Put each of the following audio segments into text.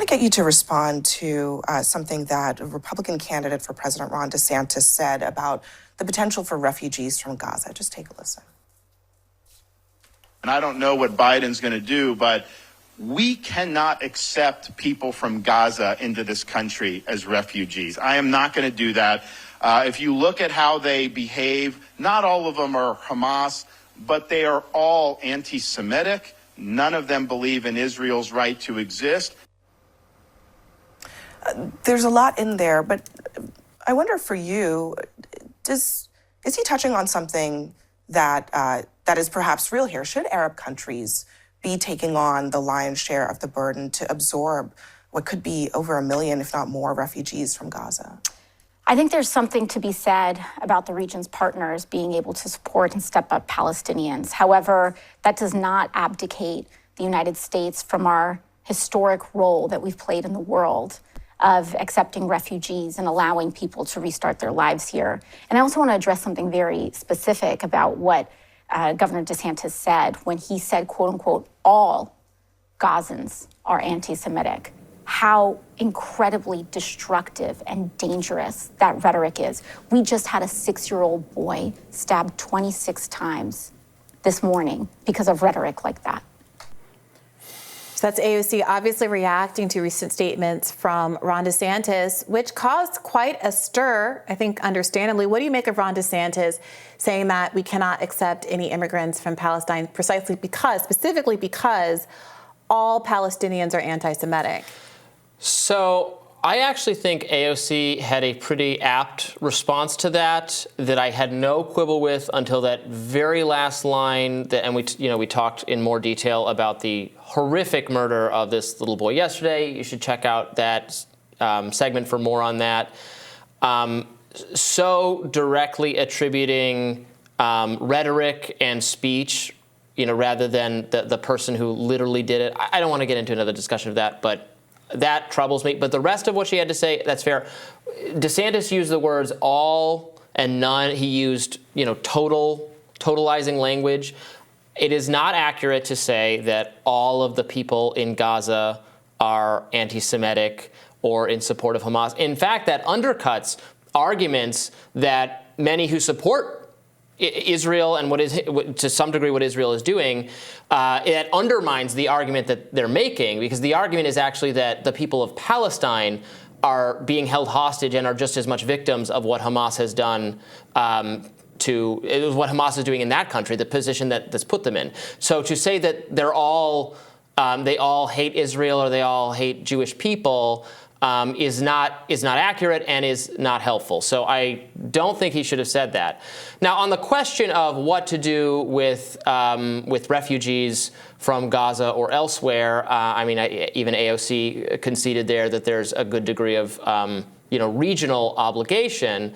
to get you to respond to something that a Republican candidate for President Ron DeSantis said about the potential for refugees from Gaza. Just take a listen. And I don't know what Biden's going to do, but we cannot accept people from Gaza into this country as refugees. I am not going to do that. If you look at how they behave, not all of them are Hamas, but they are all anti-Semitic. None of them believe in Israel's right to exist. There's a lot in there, but I wonder for you, is he touching on something that that is perhaps real here? Should Arab countries be taking on the lion's share of the burden to absorb what could be over 1 million, if not more, refugees from Gaza? I think there's something to be said about the region's partners being able to support and step up Palestinians. However, that does not abdicate the United States from our historic role that we've played in the world of accepting refugees and allowing people to restart their lives here. And I also want to address something very specific about what Governor DeSantis said when he said, quote unquote, all Gazans are anti-Semitic. How incredibly destructive and dangerous that rhetoric is. We just had a 6-year-old boy stabbed 26 times this morning because of rhetoric like that. So that's AOC obviously reacting to recent statements from Ron DeSantis, which caused quite a stir, I think, understandably. What do you make of Ron DeSantis saying that we cannot accept any immigrants from Palestine specifically because all Palestinians are anti-Semitic? So I actually think AOC had a pretty apt response to that I had no quibble with until that very last line. And we talked in more detail about the horrific murder of this little boy yesterday. You should check out that segment for more on that. So directly attributing rhetoric and speech, rather than the person who literally did it. I don't want to get into another discussion of that, but that troubles me. But the rest of what she had to say, that's fair. DeSantis used the words all and none. He used, totalizing language. It is not accurate to say that all of the people in Gaza are anti-Semitic or in support of Hamas. In fact, that undercuts arguments that many who support Israel and to some degree what Israel is doing, it undermines the argument that they're making, because the argument is actually that the people of Palestine are being held hostage and are just as much victims of what Hamas has done what Hamas is doing in that country, the position that's put them in. So to say that they all hate Israel or they all hate Jewish people is not accurate and is not helpful. So I don't think he should have said that. Now, on the question of what to do with refugees from Gaza or elsewhere, even AOC conceded there that there's a good degree of regional obligation.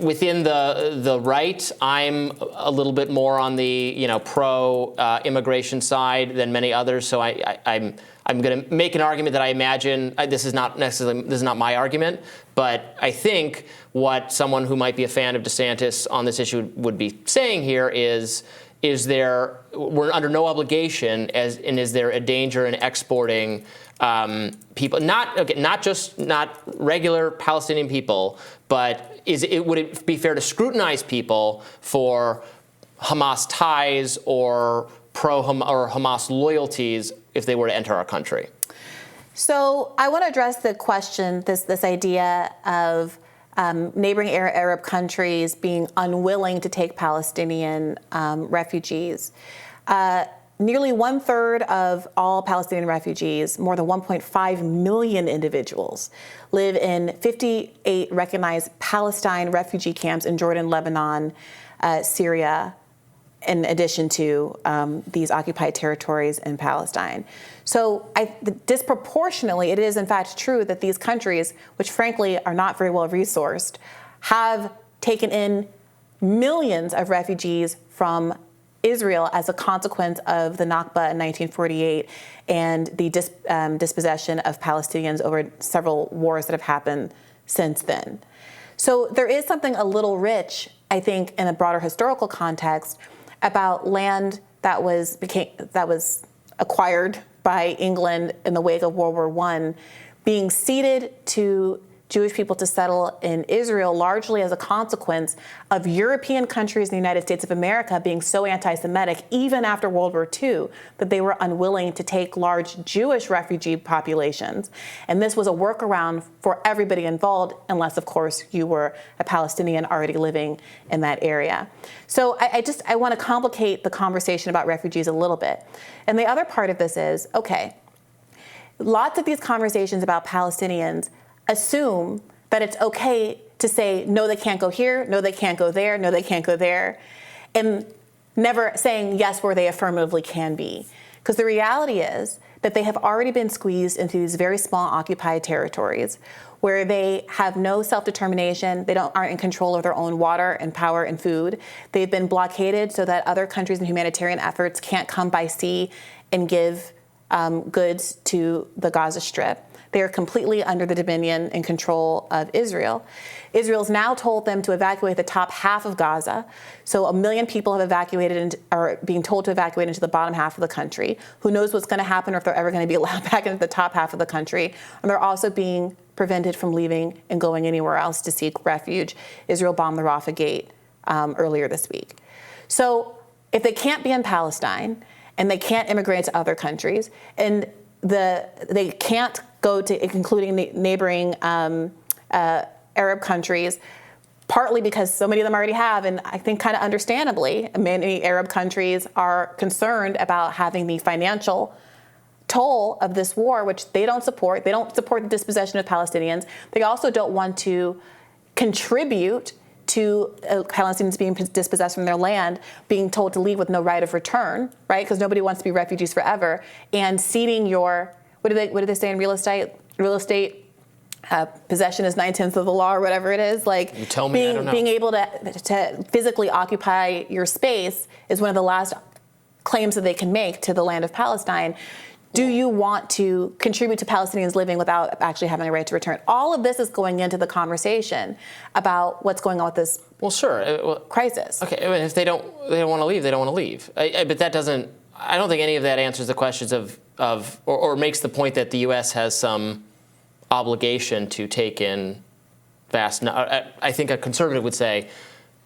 Within the right, I'm a little bit more on the pro immigration side than many others. So I'm going to make an argument that I imagine this is not my argument, but I think what someone who might be a fan of DeSantis on this issue would be saying here is we're under no obligation, and is there a danger in exporting people, not regular Palestinian people, but would it be fair to scrutinize people for Hamas ties or or Hamas loyalties if they were to enter our country? So I want to address the question, this idea of neighboring Arab countries being unwilling to take Palestinian refugees. Nearly 1/3 of all Palestinian refugees, more than 1.5 million individuals, live in 58 recognized Palestine refugee camps in Jordan, Lebanon, Syria, in addition to these occupied territories in Palestine. So disproportionately, it is in fact true that these countries, which frankly are not very well resourced, have taken in millions of refugees from Israel as a consequence of the Nakba in 1948 and the dispossession of Palestinians over several wars that have happened since then. So there is something a little rich, I think, in a broader historical context about land that was acquired by England in the wake of World War I, being ceded to Jewish people to settle in Israel largely as a consequence of European countries in the United States of America being so anti-Semitic, even after World War II, that they were unwilling to take large Jewish refugee populations. And this was a workaround for everybody involved, unless, of course, you were a Palestinian already living in that area. So I want to complicate the conversation about refugees a little bit. And the other part of this is, okay, lots of these conversations about Palestinians assume that it's okay to say, no, they can't go here, no, they can't go there, no, they can't go there, and never saying yes where they affirmatively can be. Because the reality is that they have already been squeezed into these very small occupied territories where they have no self-determination, they aren't in control of their own water and power and food. They've been blockaded so that other countries and humanitarian efforts can't come by sea and give goods to the Gaza Strip. They are completely under the dominion and control of Israel. Israel's now told them to evacuate the top half of Gaza. So 1 million people have evacuated and are being told to evacuate into the bottom half of the country. Who knows what's going to happen or if they're ever going to be allowed back into the top half of the country. And they're also being prevented from leaving and going anywhere else to seek refuge. Israel bombed the Rafah Gate earlier this week. So if they can't be in Palestine and they can't immigrate to other countries and they can't go to including neighboring Arab countries, partly because so many of them already have, and I think kind of understandably, many Arab countries are concerned about having the financial toll of this war, which they don't support. They don't support the dispossession of Palestinians. They also don't want to contribute to Palestinians being dispossessed from their land, being told to leave with no right of return, right? Because nobody wants to be refugees forever, and ceding your what do they say in real estate? Real estate possession is 9/10 of the law, or whatever it is. Like, you tell me, I don't know. Being able to physically occupy your space is one of the last claims that they can make to the land of Palestine. Do you want to contribute to Palestinians living without actually having a right to return? All of this is going into the conversation about what's going on with this crisis. Okay, I mean, if they don't want to leave, they don't want to leave. But that doesn't. I don't think any of that answers the questions or makes the point that the U.S. has some obligation to take in vast. I think a conservative would say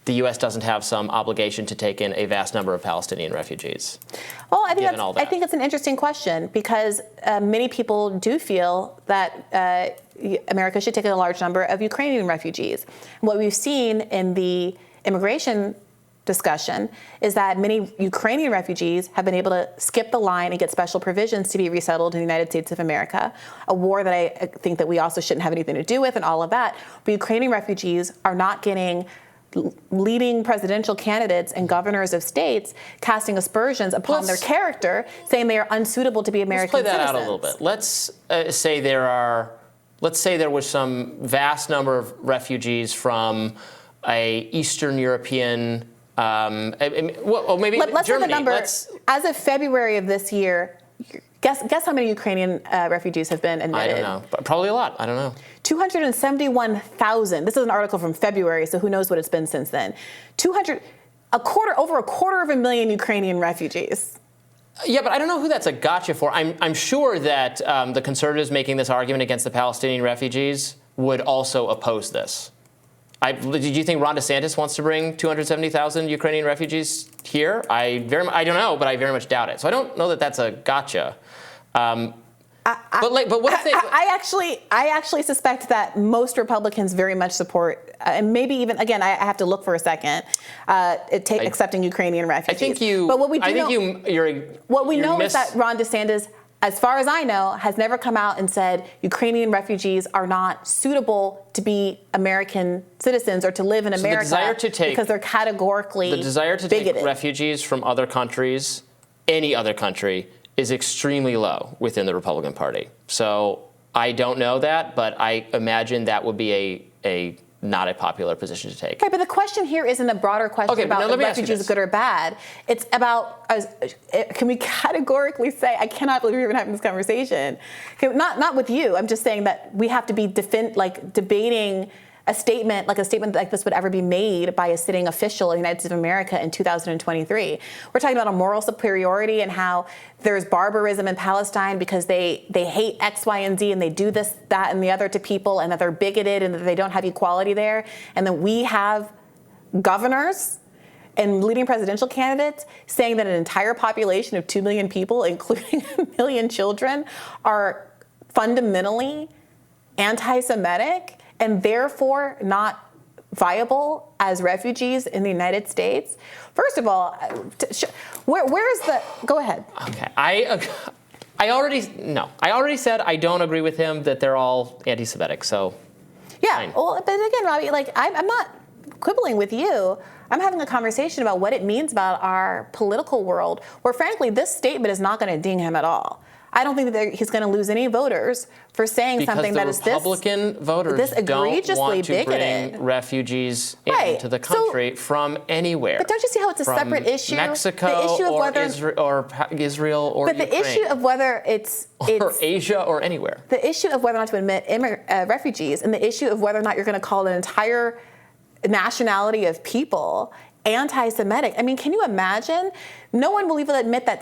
the U.S. doesn't have some obligation to take in a vast number of Palestinian refugees. Well, I think it's an interesting question because many people do feel that America should take in a large number of Ukrainian refugees. What we've seen in the immigration discussion is that many Ukrainian refugees have been able to skip the line and get special provisions to be resettled in the United States of America, a war that I think that we also shouldn't have anything to do with and all of that. But Ukrainian refugees are not getting leading presidential candidates and governors of states casting aspersions upon their character, saying they are unsuitable to be American citizens. Let's play that out a little bit. Let's say there was some vast number of refugees from a Eastern European. Maybe let's Germany. Have a number. As of February of this year, guess how many Ukrainian refugees have been admitted? I don't know. Probably a lot. I don't know. 271,000. This is an article from February, so who knows what it's been since then. Over a quarter of a million Ukrainian refugees. Yeah, but I don't know who that's a gotcha for. I'm sure that the conservatives making this argument against the Palestinian refugees would also oppose this. Did you think Ron DeSantis wants to bring 270,000 Ukrainian refugees here? I don't know, but I very much doubt it. So I don't know that that's a gotcha. But what if they? I actually suspect that most Republicans very much support, and maybe even again, I have to look for a second, accepting Ukrainian refugees. I think you. But what we do know is that Ron DeSantis, as far as I know, has never come out and said Ukrainian refugees are not suitable to be American citizens or to live in America because they're categorically bigoted. The desire to take refugees from other countries, any other country, is extremely low within the Republican Party. So I don't know that, but I imagine that would be a not a popular position to take. Okay, but the question here isn't a broader question about if refugees are good or bad. It's about, can we categorically say, I cannot believe we're even having this conversation. Okay, not with you. I'm just saying that we have to be debating a statement like this would ever be made by a sitting official in the United States of America in 2023. We're talking about a moral superiority and how there's barbarism in Palestine because they hate X, Y, and Z, and they do this, that, and the other to people, and that they're bigoted and that they don't have equality there. And then we have governors and leading presidential candidates saying that an entire population of 2 million people, including 1 million children, are fundamentally anti-Semitic and therefore not viable as refugees in the United States. First of all, where's the, go ahead. Okay, I already said I don't agree with him that they're all anti-Semitic, so. Yeah, fine. well, but again, Robby, like, I'm not quibbling with you. I'm having a conversation about what it means about our political world, where frankly, this statement is not going to ding him at all. I don't think that he's going to lose any voters for saying something that is this Republican voters egregiously don't want to bigoted. Bring refugees Right. into the country from anywhere. But don't you see how it's a from separate issue? Mexico the issue of or whether, Israel or but the Ukraine. issue of whether it's or Asia or anywhere. The issue of whether or not to admit refugees, and the issue of whether or not you're going to call an entire nationality of people anti-Semitic. I mean, can you imagine? No one will even admit that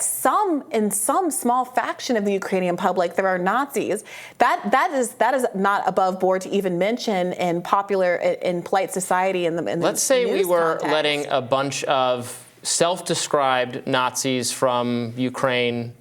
in some small faction of the Ukrainian public there are Nazis. That is not above board to even mention in polite society in the Let's say news we were context. letting a bunch of self-described Nazis from Ukraine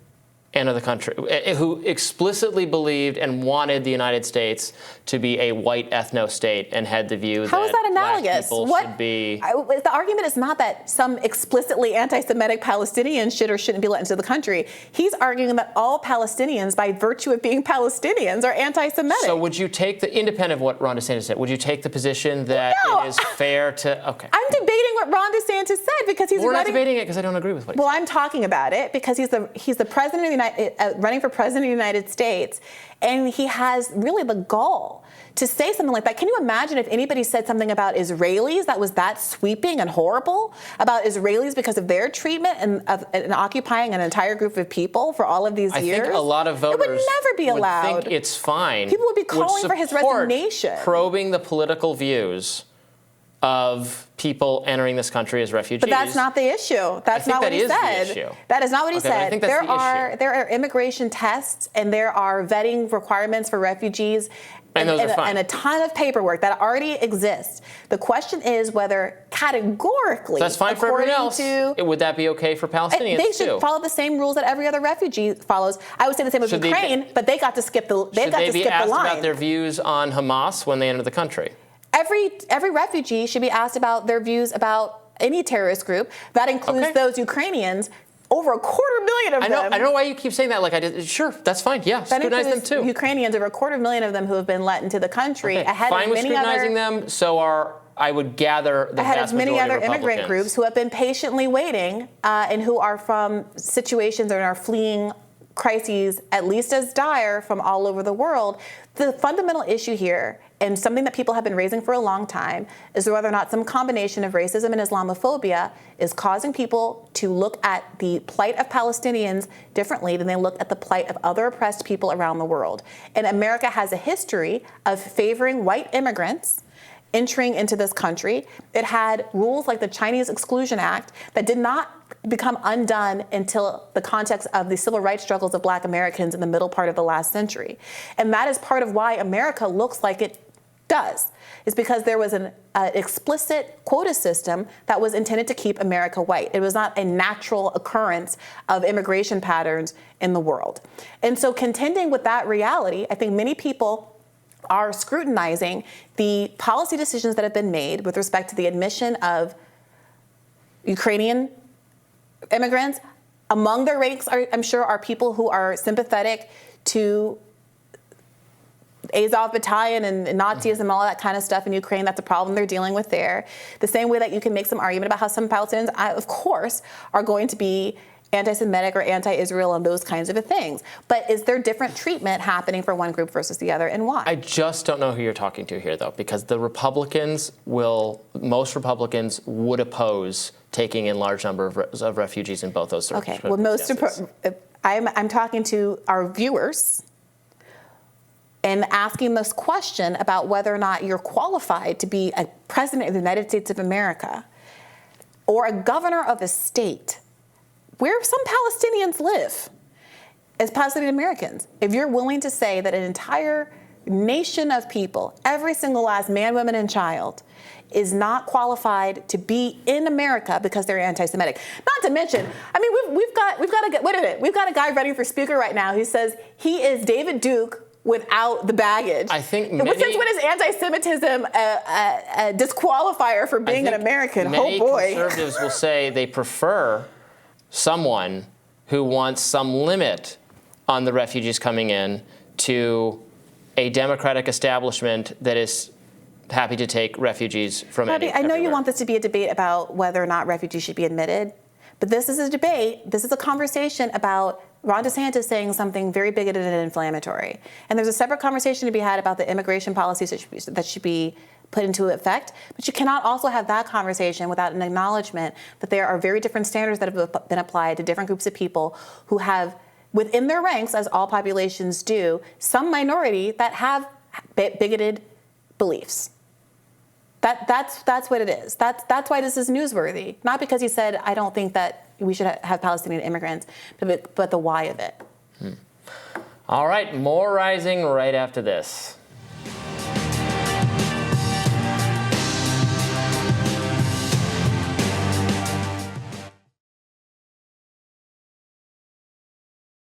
enter the country, who explicitly believed and wanted the United States to be a white ethno-state and had the view How that is that analogous? black people should be. The argument is not that some explicitly anti-Semitic Palestinians should or shouldn't be let into the country. He's arguing that all Palestinians, by virtue of being Palestinians, are anti-Semitic. So would you take independent of what Ron DeSantis said, would you take the position that No. it is fair to, okay. I'm debating what Ron DeSantis said because he's We're not running. debating it because I don't agree with what he Well, said. I'm talking about it because he's the president of the running for president of the United States, and he has really the gall to say something like that. Can you imagine if anybody said something about Israelis that was that sweeping and horrible about Israelis because of their treatment and occupying an entire group of people for all of these years? I think a lot of voters it would never be allowed. would think it's fine. People would be calling for his support resignation. Probing the political views of people entering this country as refugees. But that's not the issue. That's not what he said. That is not what he Okay, but I said. think that's the issue. There are immigration tests and there are vetting requirements for refugees And those are fine. and a ton of paperwork that already exists. The question is whether categorically, That's fine for everyone else. to, Would that be okay for Palestinians they should too? follow the same rules that every other refugee follows. I would say the same with Should they Ukraine, but they got to skip the Should they be asked line. about their views on Hamas when they enter the country? Every refugee should be asked about their views about any terrorist group. That includes those Ukrainians. Over 250,000 of them. I don't know why you keep saying that like I did. Sure, that's fine. Yeah, That scrutinize them includes too. Ukrainians, over 250,000 of them who have been let into the country Okay, ahead fine of with many scrutinizing other them. So I would gather the ahead vast of many majority other of immigrant Republicans. groups who have been patiently waiting and who are from situations and are fleeing crises at least as dire from all over the world. The fundamental issue here, and something that people have been raising for a long time, is whether or not some combination of racism and Islamophobia is causing people to look at the plight of Palestinians differently than they look at the plight of other oppressed people around the world. And America has a history of favoring white immigrants entering into this country. It had rules like the Chinese Exclusion Act that did not become undone until the context of the civil rights struggles of Black Americans in the middle part of the last century. And that is part of why America looks like it does. It's because there was an explicit quota system that was intended to keep America white. It was not a natural occurrence of immigration patterns in the world. And so contending with that reality, I think many people are scrutinizing the policy decisions that have been made with respect to the admission of Ukrainian immigrants. Among their ranks, I'm sure, are people who are sympathetic to Azov Battalion and Nazism and all that kind of stuff in Ukraine. That's a problem they're dealing with there. The same way that you can make some argument about how some Palestinians, of course, are going to be anti-Semitic or anti-Israel and those kinds of things. But is there different treatment happening for one group versus the other, and why? I just don't know who you're talking to here, though, because most Republicans would oppose taking in large number of refugees in both those circumstances. Okay, well, I'm talking to our viewers and asking this question about whether or not you're qualified to be a president of the United States of America or a governor of a state where some Palestinians live as Palestinian Americans. If you're willing to say that an entire nation of people, every single last man, woman, and child, is not qualified to be in America because they're anti-Semitic. Not to mention, I mean, we've got a guy running for speaker right now who says he is David Duke without the baggage. I think Since when is anti-Semitism a disqualifier for being an American? Many Oh boy. conservatives will say they prefer someone who wants some limit on the refugees coming in to a democratic establishment that is happy to take refugees from Robby, I know everywhere. you want this to be a debate about whether or not refugees should be admitted, but this is a debate, this is a conversation about Ron DeSantis saying something very bigoted and inflammatory. And there's a separate conversation to be had about the immigration policies that should be put into effect, but you cannot also have that conversation without an acknowledgement that there are very different standards that have been applied to different groups of people who have, within their ranks, as all populations do, some minority that have bigoted beliefs. That's what it is. That's why this is newsworthy. Not because he said, I don't think that we should have Palestinian immigrants, but the why of it. All right, more Rising right after this.